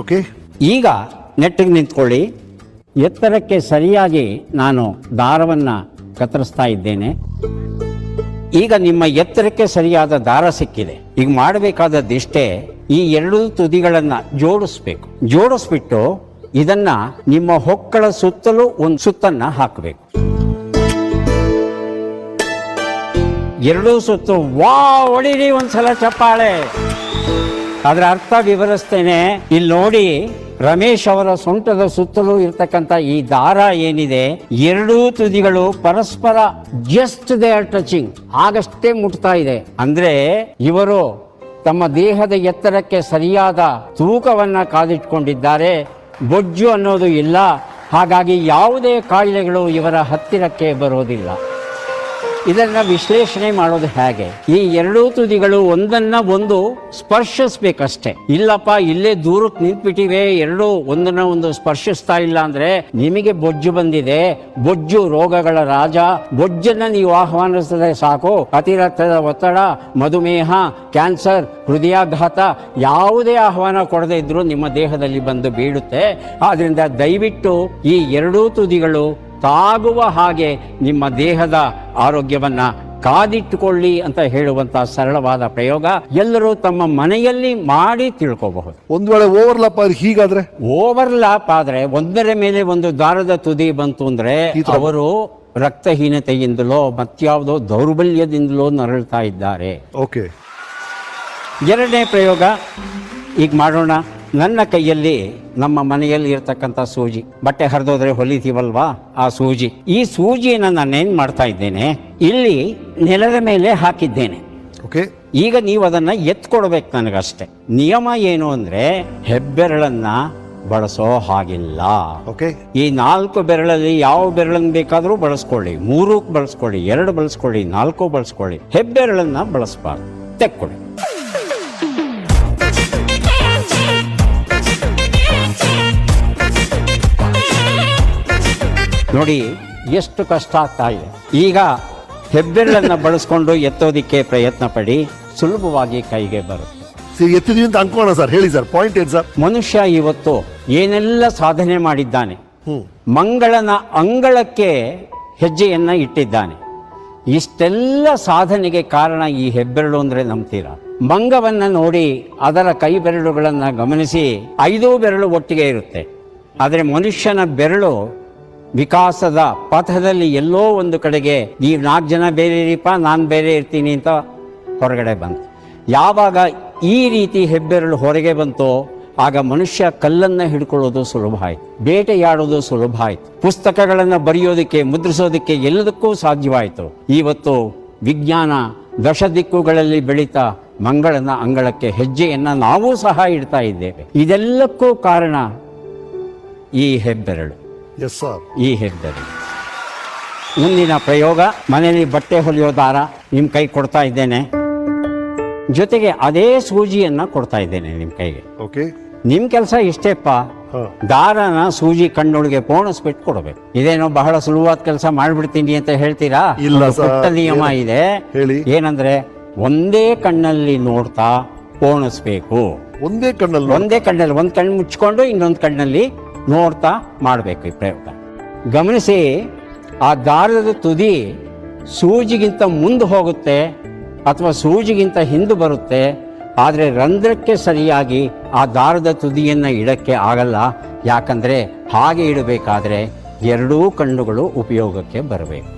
Okay. ಈಗ ನೆಟ್ಟಿಗೆ ನಿಂತ್ಕೊಳ್ಳಿ. ಎತ್ತರಕ್ಕೆ ಸರಿಯಾಗಿ ನಾನು ದಾರವನ್ನು ಕತ್ತರಿಸ್ತಾ ಇದ್ದೇನೆ. ಈಗ ನಿಮ್ಮ ಎತ್ತರಕ್ಕೆ ಸರಿಯಾದ ದಾರ ಸಿಕ್ಕಿದೆ. ಈಗ ಮಾಡಬೇಕಾದದ್ದಿಷ್ಟೇ, ಈ ಎರಡೂ ತುದಿಗಳನ್ನು ಜೋಡಿಸ್ಬಿಟ್ಟು ಇದನ್ನ ನಿಮ್ಮ ಹೊಕ್ಕಳ ಸುತ್ತಲೂ ಒಂದು ಸುತ್ತನ್ನ ಹಾಕಬೇಕು. ಎರಡೂ ಸುತ್ತು ಹೊಡಿರಿ ಒಂದ್ಸಲ ಚಪ್ಪಾಳೆ. ಅದರ ಅರ್ಥ ವಿವರಿಸ್ತೇನೆ. ಇಲ್ಲಿ ನೋಡಿ, ರಮೇಶ್ ಅವರ ಸೊಂಟದ ಸುತ್ತಲೂ ಇರ್ತಕ್ಕಂಥ ಈ ದಾರ ಏನಿದೆ, ಎರಡೂ ತುದಿಗಳು ಪರಸ್ಪರ ಜಸ್ಟ್ ದೇ ಆರ್ ಟಚಿಂಗ್, ಆಗಷ್ಟೇ ಮುಟ್ತಾ ಇದೆ. ಅಂದ್ರೆ ಇವರು ತಮ್ಮ ದೇಹದ ಎತ್ತರಕ್ಕೆ ಸರಿಯಾದ ತೂಕವನ್ನ ಕಾದಿಟ್ಕೊಂಡಿದ್ದಾರೆ. ಬೊಜ್ಜು ಅನ್ನೋದು ಇಲ್ಲ. ಹಾಗಾಗಿ ಯಾವುದೇ ಕಾಯಿಲೆಗಳು ಇವರ ಹತ್ತಿರಕ್ಕೆ ಬರೋದಿಲ್ಲ. ಇದನ್ನ ವಿಶ್ಲೇಷಣೆ ಮಾಡೋದು ಹೇಗೆ? ಈ ಎರಡೂ ತುದಿಗಳು ಒಂದನ್ನ ಒಂದು ಸ್ಪರ್ಶಿಸ್ಬೇಕಷ್ಟೇ. ಇಲ್ಲಪ್ಪ ಇಲ್ಲೇ ದೂರಕ್ಕೆ ನಿಂತ್ಬಿಟ್ಟಿವೆ, ಎರಡೂ ಒಂದನ್ನ ಒಂದು ಸ್ಪರ್ಶಿಸ್ತಾ ಇಲ್ಲ ಅಂದ್ರೆ ನಿಮಗೆ ಬೊಜ್ಜು ಬಂದಿದೆ. ಬೊಜ್ಜು ರೋಗಗಳ ರಾಜ. ಬೊಜ್ಜನ್ನ ನೀವು ಆಹ್ವಾನಿಸಿದ್ರೆ ಸಾಕು, ಅತಿರಕ್ತದ ಒತ್ತಡ, ಮಧುಮೇಹ, ಕ್ಯಾನ್ಸರ್, ಹೃದಯಾಘಾತ ಯಾವುದೇ ಆಹ್ವಾನ ಕೊಡದೇ ಇದ್ರೂ ನಿಮ್ಮ ದೇಹದಲ್ಲಿ ಬಂದು ಬೀಳುತ್ತೆ. ಆದ್ರಿಂದ ದಯವಿಟ್ಟು ಈ ಎರಡೂ ತುದಿಗಳು ತಾಗುವ ಹಾಗೆ ನಿಮ್ಮ ದೇಹದ ಆರೋಗ್ಯವನ್ನ ಕಾದಿಟ್ಟುಕೊಳ್ಳಿ ಅಂತ ಹೇಳುವಂತಹ ಸರಳವಾದ ಪ್ರಯೋಗ ಎಲ್ಲರೂ ತಮ್ಮ ಮನೆಯಲ್ಲಿ ಮಾಡಿ ತಿಳ್ಕೋಬಹುದು. ಒಂದ್ ವೇಳೆ ಓವರ್ಲಾಪ್ ಆದ್ರೆ ಒಂದರ ಮೇಲೆ ಒಂದು ದಾರದ ತುದಿ ಬಂತು ಅಂದ್ರೆ ಅವರು ರಕ್ತಹೀನತೆಯಿಂದಲೋ ಮತ್ಯಾವುದೋ ದೌರ್ಬಲ್ಯದಿಂದಲೋ ನರಳ್ತಾ ಇದ್ದಾರೆ. ಓಕೆ. ಎರಡನೇ ಪ್ರಯೋಗ ಈಗ ಮಾಡೋಣ. ನನ್ನ ಕೈಯಲ್ಲಿ ನಮ್ಮ ಮನೆಯಲ್ಲಿ ಇರ್ತಕ್ಕಂಥ ಸೂಜಿ, ಬಟ್ಟೆ ಹರಿದೋದ್ರೆ ಹೊಲಿತೀವಲ್ವಾ ಆ ಸೂಜಿ. ಈ ಸೂಜಿಯನ್ನು ನಾನೇನ್ ಮಾಡ್ತಾ ಇದ್ದೇನೆ, ಇಲ್ಲಿ ನೆಲದ ಮೇಲೆ ಹಾಕಿದ್ದೇನೆ. ಓಕೆ. ಈಗ ನೀವು ಅದನ್ನ ಎತ್ಕೊಡ್ಬೇಕು ನನಗಷ್ಟೇ. ನಿಯಮ ಏನು ಅಂದ್ರೆ ಹೆಬ್ಬೆರಳನ್ನ ಬಳಸೋ ಹಾಗಿಲ್ಲ. ಓಕೆ. ಈ 4 ಬೆರಳಲ್ಲಿ ಯಾವ ಬೆರಳನ್ನು ಬೇಕಾದರೂ ಬಳಸ್ಕೊಳ್ಳಿ, 3 ಬಳಸ್ಕೊಳ್ಳಿ, 2 ಬಳಸ್ಕೊಳ್ಳಿ, 4 ಬಳಸ್ಕೊಳ್ಳಿ. ಹೆಬ್ಬೆರಳನ್ನ ಬಳಸಬಾರ್ದು. ತೆಕ್ಕೊಳ್ಳಿ. ನೋಡಿ ಎಷ್ಟು ಕಷ್ಟ ಆಗ್ತಾ ಇದೆ. ಈಗ ಹೆಬ್ಬೆರಳನ್ನ ಬಳಸ್ಕೊಂಡು ಎತ್ತೋದಿಕ್ಕೆ ಪ್ರಯತ್ನ ಪಡಿ, ಸುಲಭವಾಗಿ ಕೈಗೆ ಬರುತ್ತೆ. ಎತ್ತಿದೀವಿ ಅಂತ ಅನ್ಕೋಣ ಸರ್. ಹೇಳಿ ಸರ್, ಪಾಯಿಂಟ್ ಏನು ಸರ್? ಮನುಷ್ಯ ಇವತ್ತು ಏನೆಲ್ಲ ಸಾಧನೆ ಮಾಡಿದ್ದಾನೆ. ಮಂಗಳನ ಅಂಗಳಕ್ಕೆ ಹೆಜ್ಜೆಯನ್ನ ಇಟ್ಟಿದ್ದಾನೆ. ಇಷ್ಟೆಲ್ಲ ಸಾಧನೆಗೆ ಕಾರಣ ಈ ಹೆಬ್ಬೆರಳು ಅಂದ್ರೆ ನಂಬ್ತೀರಾ? ಮಂಗವನ್ನ ನೋಡಿ ಅದರ ಕೈ ಬೆರಳುಗಳನ್ನ ಗಮನಿಸಿ 5 ಬೆರಳು ಒಟ್ಟಿಗೆ ಇರುತ್ತೆ. ಆದರೆ ಮನುಷ್ಯನ ಬೆರಳು ವಿಕಾಸದ ಪಥದಲ್ಲಿ ಎಲ್ಲೋ ಒಂದು ಕಡೆಗೆ ನೀವು 4 ಜನ ಬೇರೆ ಇರಿಪ್ಪ, ನಾನು ಬೇರೆ ಇರ್ತೀನಿ ಅಂತ ಹೊರಗಡೆ ಬಂತು. ಯಾವಾಗ ಈ ರೀತಿ ಹೆಬ್ಬೆರಳು ಹೊರಗೆ ಬಂತೋ ಆಗ ಮನುಷ್ಯ ಕಲ್ಲನ್ನು ಹಿಡ್ಕೊಳ್ಳೋದು ಸುಲಭ ಆಯಿತು, ಬೇಟೆಯಾಡೋದು ಸುಲಭ ಆಯಿತು, ಪುಸ್ತಕಗಳನ್ನು ಬರೆಯೋದಕ್ಕೆ ಮುದ್ರಿಸೋದಕ್ಕೆ ಎಲ್ಲದಕ್ಕೂ ಸಾಧ್ಯವಾಯಿತು. ಇವತ್ತು ವಿಜ್ಞಾನ ದಶದಿಕ್ಕುಗಳಲ್ಲಿ ಬೆಳೀತಾ ಮಂಗಳನ ಅಂಗಳಕ್ಕೆ ಹೆಜ್ಜೆಯನ್ನು ನಾವು ಸಹ ಇಡ್ತಾ ಇದ್ದೇವೆ. ಇದೆಲ್ಲಕ್ಕೂ ಕಾರಣ ಈ ಹೆಬ್ಬೆರಳು. ಈ ಹೆಬ್ಬೆರಳು. ಮುಂದಿನ ಪ್ರಯೋಗ, ಮನೆಯಲ್ಲಿ ಬಟ್ಟೆ ಹೊಲಿಯೋ ದಾರ ನಿಮ್ಮ ಕೈ ಕೊಡ್ತಾ ಇದ್ದೇನೆ, ಜೊತೆಗೆ ಅದೇ ಸೂಜಿಯನ್ನ ಕೊಡ್ತಾ ಇದ್ದೇನೆ ನಿಮ್ಮ ಕೈಗೆ. ಓಕೆ. ನಿಮ್ ಕೆಲಸ ಇಷ್ಟೇಪ್ಪ, ದಾರನ ಸೂಜಿ ಕಣ್ಣೊಳಗೆ ಪೋಣಿಸ್ಬಿಟ್ಟು ಕೊಡಬೇಕು. ಇದೇನೋ ಬಹಳ ಸುಲಭವಾದ ಕೆಲಸ ಮಾಡ್ಬಿಡ್ತೀನಿ ಅಂತ ಹೇಳ್ತೀರಾ? ಇಲ್ಲ, ಪುಟ್ಟ ನಿಯಮ ಇದೆ. ಏನಂದ್ರೆ ಒಂದೇ ಕಣ್ಣಲ್ಲಿ ನೋಡ್ತಾ ಪೋಣಿಸ್ಬೇಕು. ಒಂದೇ ಕಣ್ಣಲ್ಲಿ ಒಂದ್ ಕಣ್ಣು ಮುಚ್ಕೊಂಡು ಇನ್ನೊಂದು ಕಣ್ಣಲ್ಲಿ ನೋಡ್ತಾ ಮಾಡಬೇಕು ಈ ಪ್ರಯೋಗ. ಗಮನಿಸಿ, ಆ ದಾರದ ತುದಿ ಸೂಜಿಗಿಂತ ಮುಂದೆ ಹೋಗುತ್ತೆ ಅಥವಾ ಸೂಜಿಗಿಂತ ಹಿಂದೆ ಬರುತ್ತೆ. ಆದರೆ ರಂಧ್ರಕ್ಕೆ ಸರಿಯಾಗಿ ಆ ದಾರದ ತುದಿಯನ್ನು ಇಡಕ್ಕೆ ಆಗಲ್ಲ. ಯಾಕಂದ್ರೆ ಹಾಗೆ ಇಡಬೇಕಾದ್ರೆ ಎರಡೂ ಕಣ್ಣುಗಳು ಉಪಯೋಗಕ್ಕೆ ಬರಬೇಕು.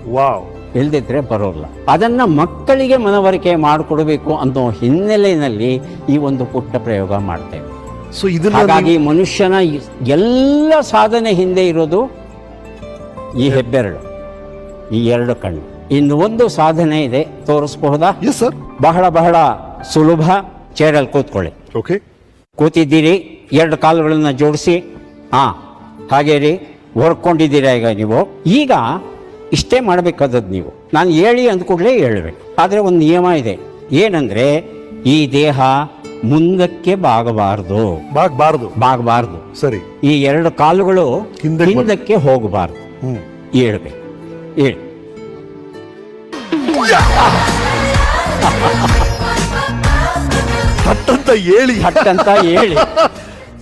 ಇಲ್ದಿದ್ರೆ ಬರೋಲ್ಲ. ಅದನ್ನ ಮಕ್ಕಳಿಗೆ ಮನವರಿಕೆ ಮಾಡಿಕೊಡ್ಬೇಕು ಅನ್ನೋ ಹಿನ್ನೆಲೆಯಲ್ಲಿ ಈ ಒಂದು ಪುಟ್ಟ ಪ್ರಯೋಗ ಮಾಡ್ತೇವೆ. ಹಾಗಾಗಿ ಮನುಷ್ಯನ ಎಲ್ಲ ಸಾಧನೆ ಹಿಂದೆ ಇರೋದು ಈ ಹೆಬ್ಬೆರಳು, ಈ 2 ಕಣ್ಣು. ಇನ್ನು ಒಂದು ಸಾಧನೆ ಇದೆ, ತೋರಿಸಬಹುದಾ? ಬಹಳ ಬಹಳ ಸುಲಭ. ಚೇರಲ್ಲಿ ಕೂತ್ಕೊಳ್ಳಿ. ಓಕೆ. ಕೂತಿದ್ದೀರಿ, 2 ಕಾಲುಗಳನ್ನ ಜೋಡಿಸಿ, ಹಾಗೆ ರೀ ಹೊರ್ಕೊಂಡಿದ್ದೀರಾ. ಈಗ ಇಷ್ಟೇ ಮಾಡಬೇಕಾದದ್ದು ನೀವು. ನಾನು ಹೇಳಿ ಅಂದ್ಕೂಡಲೇ ಹೇಳ್ಬೇಕು. ಆದರೆ ಒಂದು ನಿಯಮ ಇದೆ. ಏನಂದ್ರೆ ಈ ದೇಹ ಮುಂದಕ್ಕೆ ಬಾಗಬಾರದು. ಸರಿ. ಈ 2 ಕಾಲುಗಳು ಹಿಂದಕ್ಕೆ ಹೋಗಬಾರದು. ಹೇಳ್ಬೇಕು. ಹೇಳಿ. ಹಟ್ಟಂತ ಹೇಳಿ